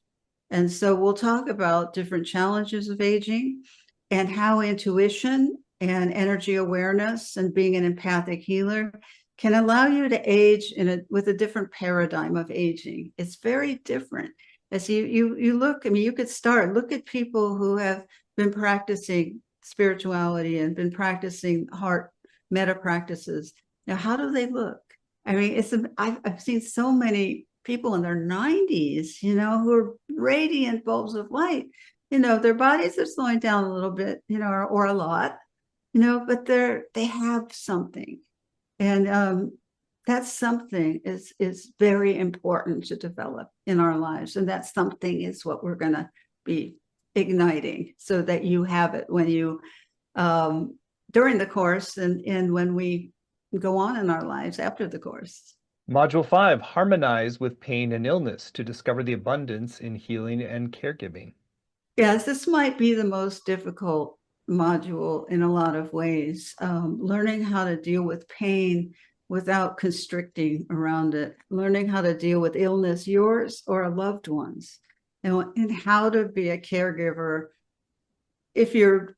And so we'll talk about different challenges of aging and how intuition and energy awareness and being an empathic healer can allow you to age with a different paradigm of aging. It's very different. As you look, you could look at people who have been practicing spirituality and been practicing heart meta practices. Now, how do they look? I've seen so many people in their 90s, who are radiant bulbs of light. Their bodies are slowing down a little bit, or a lot, but they have something. And that something is very important to develop in our lives. And that something is what we're going to be igniting, so that you have it when you, during the course, and when we go on in our lives after the course. Module 5, harmonize with pain and illness to discover the abundance in healing and caregiving. Yes, this might be the most difficult module in a lot of ways. Learning how to deal with pain without constricting around it, learning how to deal with illness, yours or a loved one's, and how to be a caregiver if you're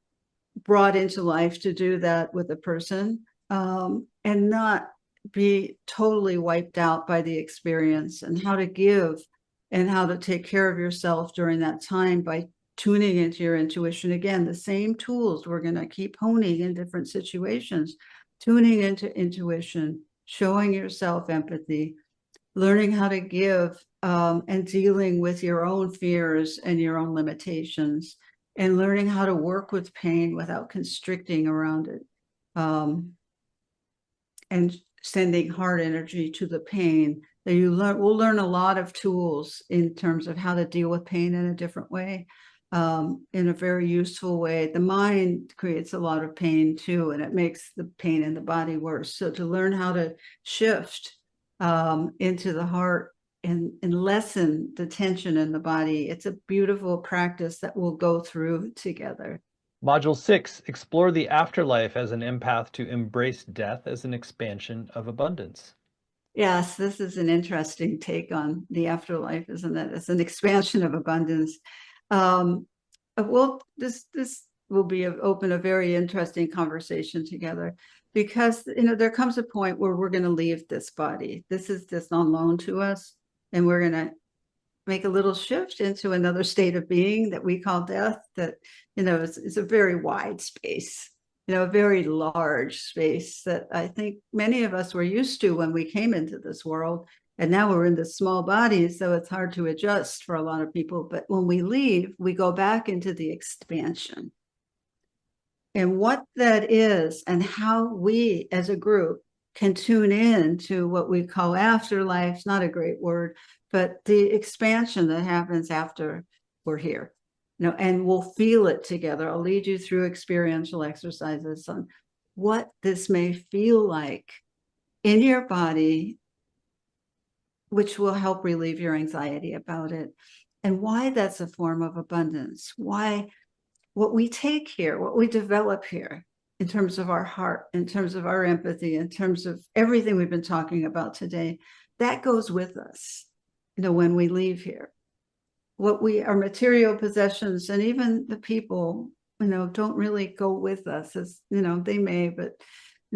brought into life to do that with a person, and not be totally wiped out by the experience, and how to give and how to take care of yourself during that time by tuning into your intuition. Again, the same tools we're going to keep honing in different situations, tuning into intuition, showing yourself empathy, learning how to give, and dealing with your own fears and your own limitations, and learning how to work with pain without constricting around it, and sending heart energy to the pain. That we'll learn a lot of tools in terms of how to deal with pain in a different way, in a very useful way. The mind creates a lot of pain too, and it makes the pain in the body worse. So to learn how to shift into the heart and lessen the tension in the body, it's a beautiful practice that we'll go through together. Module 6, explore the afterlife as an empath to embrace death as an expansion of abundance. Yes, this is an interesting take on the afterlife, isn't it? It's an expansion of abundance. This will open a very interesting conversation together, because there comes a point where we're going to leave this body. This is just on loan to us, and we're going to make a little shift into another state of being that we call death. That is a very wide space, a very large space that I think many of us were used to when we came into this world, And now we're in this small body, so it's hard to adjust for a lot of people. But when we leave, we go back into the expansion. And what that is and how we as a group can tune in to what we call afterlife, not a great word, but the expansion that happens after we're here. And we'll feel it together. I'll lead you through experiential exercises on what this may feel like in your body, which will help relieve your anxiety about it, and why that's a form of abundance, why what we take here, what we develop here in terms of our heart, in terms of our empathy, in terms of everything we've been talking about today, that goes with us, when we leave here. What our material possessions and even the people, don't really go with us, as, they may, but,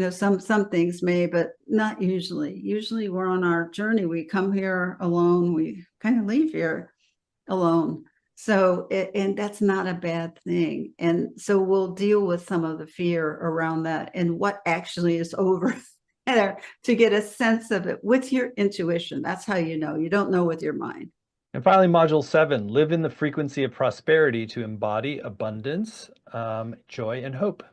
some things may, but not usually. Usually we're on our journey. We come here alone. We kind of leave here alone. So, and that's not a bad thing. And so we'll deal with some of the fear around that and what actually is over there to get a sense of it with your intuition. That's how you know. You don't know with your mind. And finally, module 7, live in the frequency of prosperity to embody abundance, joy, and hope.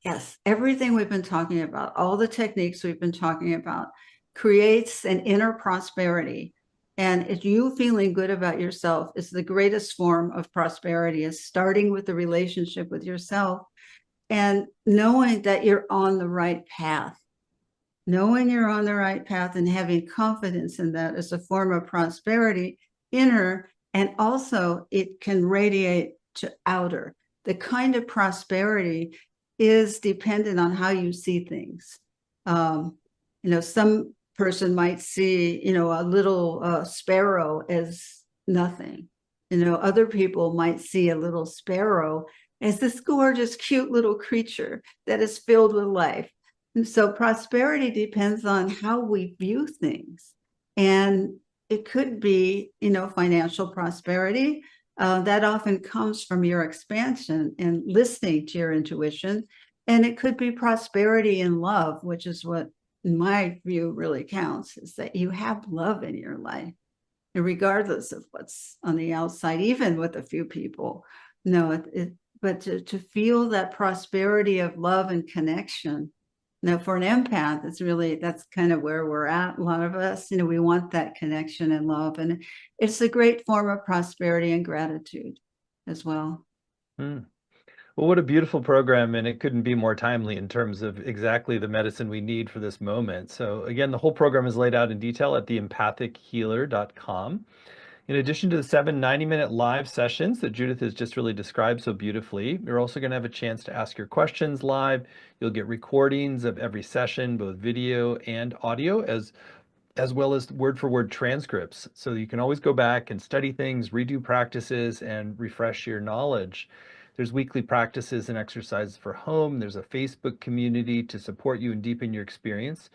Yes, everything we've been talking about, all the techniques we've been talking about, creates an inner prosperity. And if you feeling good about yourself is the greatest form of prosperity, is starting with the relationship with yourself and knowing that you're on the right path. Knowing you're on the right path and having confidence in that is a form of prosperity, inner, and also it can radiate to outer. The kind of prosperity is dependent on how you see things. Some person might see, a little sparrow as nothing. Other people might see a little sparrow as this gorgeous, cute little creature that is filled with life. And so prosperity depends on how we view things. And it could be, financial prosperity. That often comes from your expansion and listening to your intuition. And it could be prosperity in love, which is what, in my view, really counts, is that you have love in your life, and regardless of what's on the outside, even with a few people. But to feel that prosperity of love and connection. Now, for an empath, that's kind of where we're at. A lot of us, we want that connection and love. And it's a great form of prosperity and gratitude as well. Well, what a beautiful program, and it couldn't be more timely in terms of exactly the medicine we need for this moment. So again, the whole program is laid out in detail at theempathichealer.com. In addition to the 7 90-minute live sessions that Judith has just really described so beautifully, you're also going to have a chance to ask your questions live. You'll get recordings of every session, both video and audio, as well as word-for-word transcripts. So you can always go back and study things, redo practices, and refresh your knowledge. There's weekly practices and exercises for home. There's a Facebook community to support you and deepen your experience.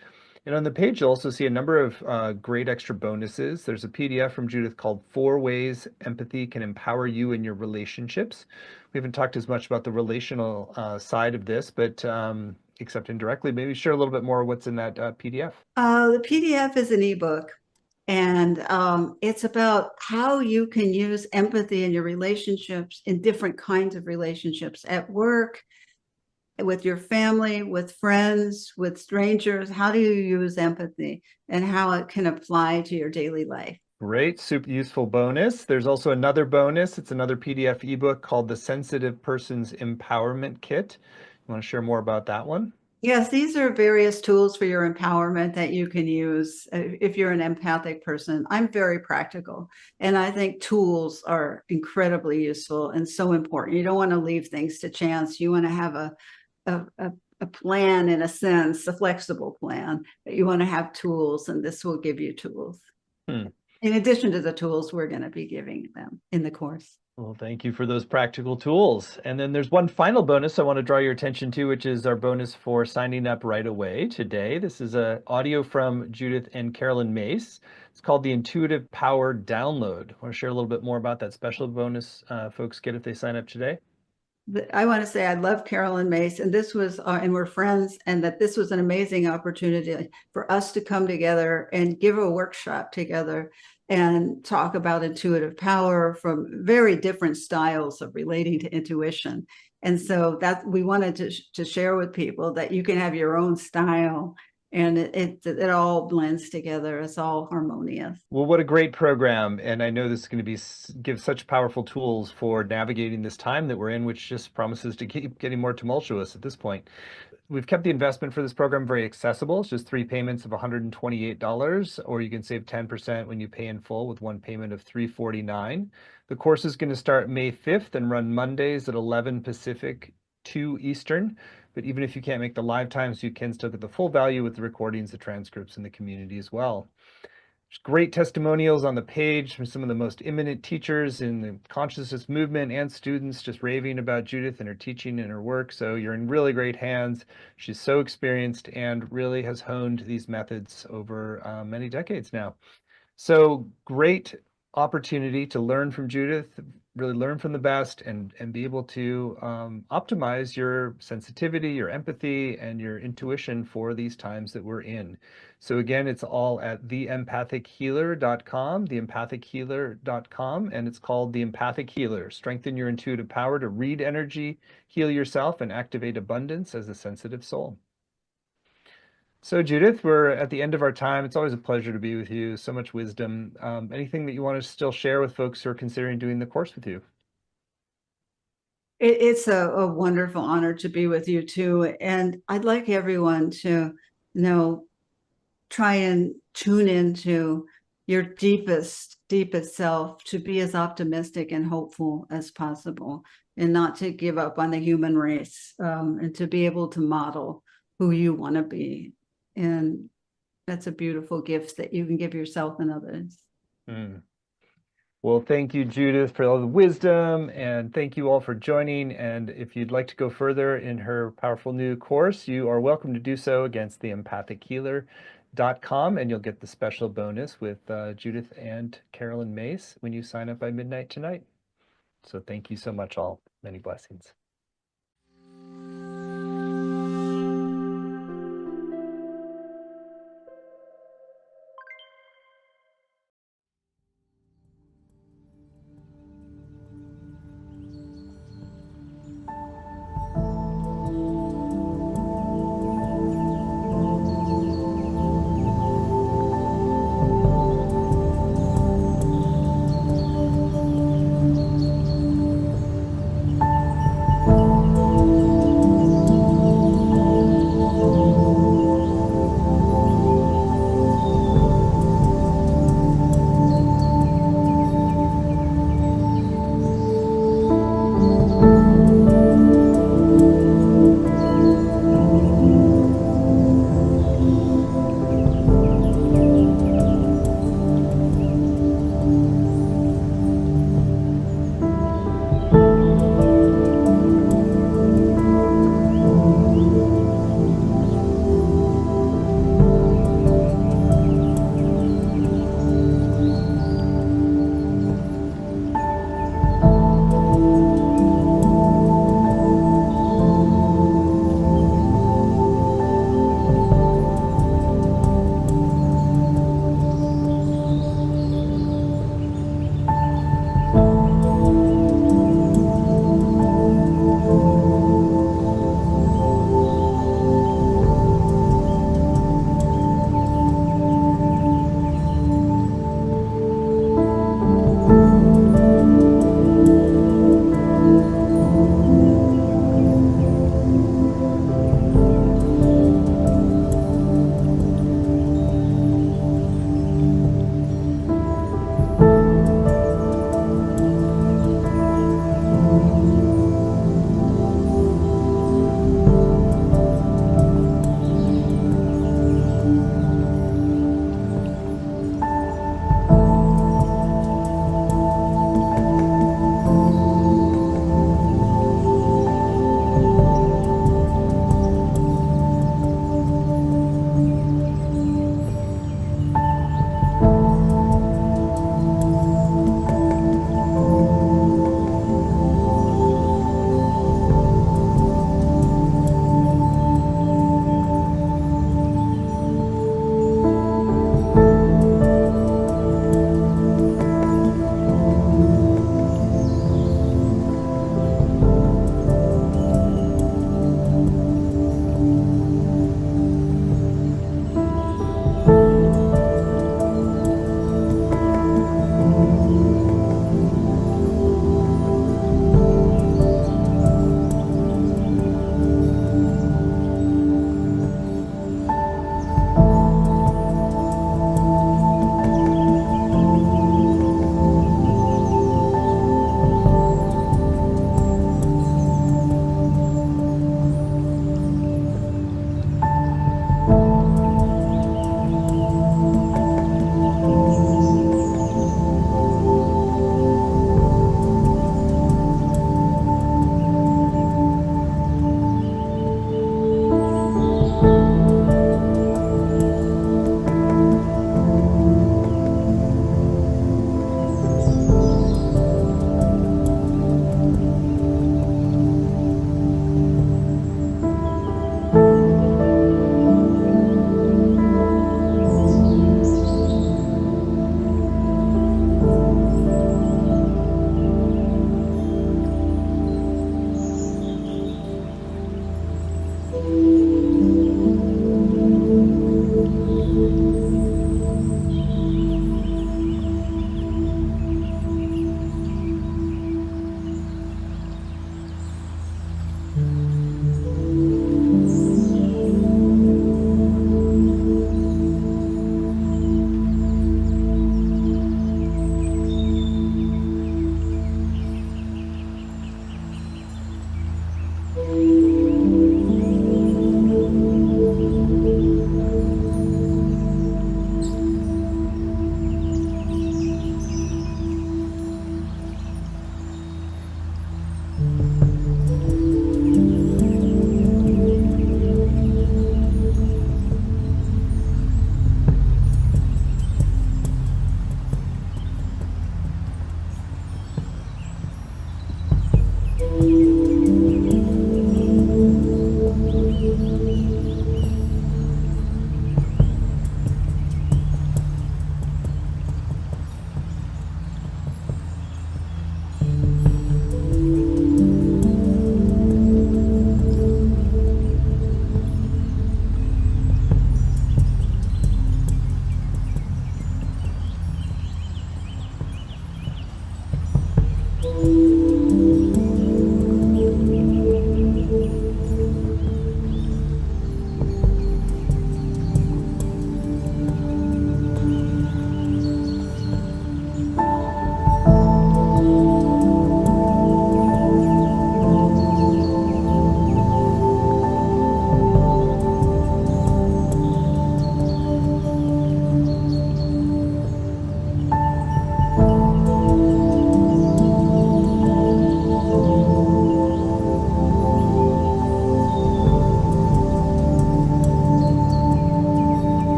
And on the page, you'll also see a number of great extra bonuses. There's a PDF from Judith called 4 Ways Empathy Can Empower You in Your Relationships. We haven't talked as much about the relational side of this, but except indirectly, maybe share a little bit more what's in that PDF. The PDF is an ebook, and it's about how you can use empathy in your relationships, in different kinds of relationships, at work, with your family, with friends, with strangers. How do you use empathy and how it can apply to your daily life? Great, super useful bonus. There's also another bonus. It's another PDF ebook called The Sensitive Person's Empowerment Kit. You want to share more about that one? Yes, these are various tools for your empowerment that you can use if you're an empathic person. I'm very practical, and I think tools are incredibly useful and so important. You don't want to leave things to chance. You want to have a plan, in a sense, a flexible plan, but you want to have tools, and this will give you tools. In addition to the tools we're going to be giving them in the course. Well, thank you for those practical tools. And then there's one final bonus I want to draw your attention to, which is our bonus for signing up right away today. This is an audio from Judith and Carolyn Mace. It's called the Intuitive Power Download. I want to share a little bit more about that special bonus folks get if they sign up today. I want to say I love Carolyn Mace, and this was, and we're friends, and that this was an amazing opportunity for us to come together and give a workshop together and talk about intuitive power from very different styles of relating to intuition. And so that we wanted to share with people that you can have your own style, and it all blends together. It's all harmonious. Well, what a great program. And I know this is going to be give such powerful tools for navigating this time that we're in, which just promises to keep getting more tumultuous at this point. We've kept the investment for this program very accessible. It's just 3 payments of $128, or you can save 10% when you pay in full with 1 payment of $349. The course is going to start May 5th and run Mondays at 11 Pacific, 2 Eastern. But even if you can't make the live times, you can still get the full value with the recordings, the transcripts, and the community as well. There's great testimonials on the page from some of the most eminent teachers in the consciousness movement and students just raving about Judith and her teaching and her work. So you're in really great hands. She's so experienced and really has honed these methods over many decades now. So great opportunity to learn from Judith, really learn from the best, and be able to optimize your sensitivity, your empathy, and your intuition for these times that we're in. So again, it's all at theempathichealer.com, theempathichealer.com, and it's called The Empathic Healer. Strengthen your intuitive power to read energy, heal yourself, and activate abundance as a sensitive soul. So Judith, we're at the end of our time. It's always a pleasure to be with you. So much wisdom. Anything that you want to still share with folks who are considering doing the course with you? It's a wonderful honor to be with you too. And I'd like everyone to, try and tune into your deepest self, to be as optimistic and hopeful as possible, and not to give up on the human race, and to be able to model who you want to be. And that's a beautiful gift that you can give yourself and others. Well, thank you, Judith, for all the wisdom, and thank you all for joining. And if you'd like to go further in her powerful new course, you are welcome to do so against theempathichealer.com, and you'll get the special bonus with Judith and Carolyn Mace when you sign up by midnight tonight. So thank you so much, all. Many blessings.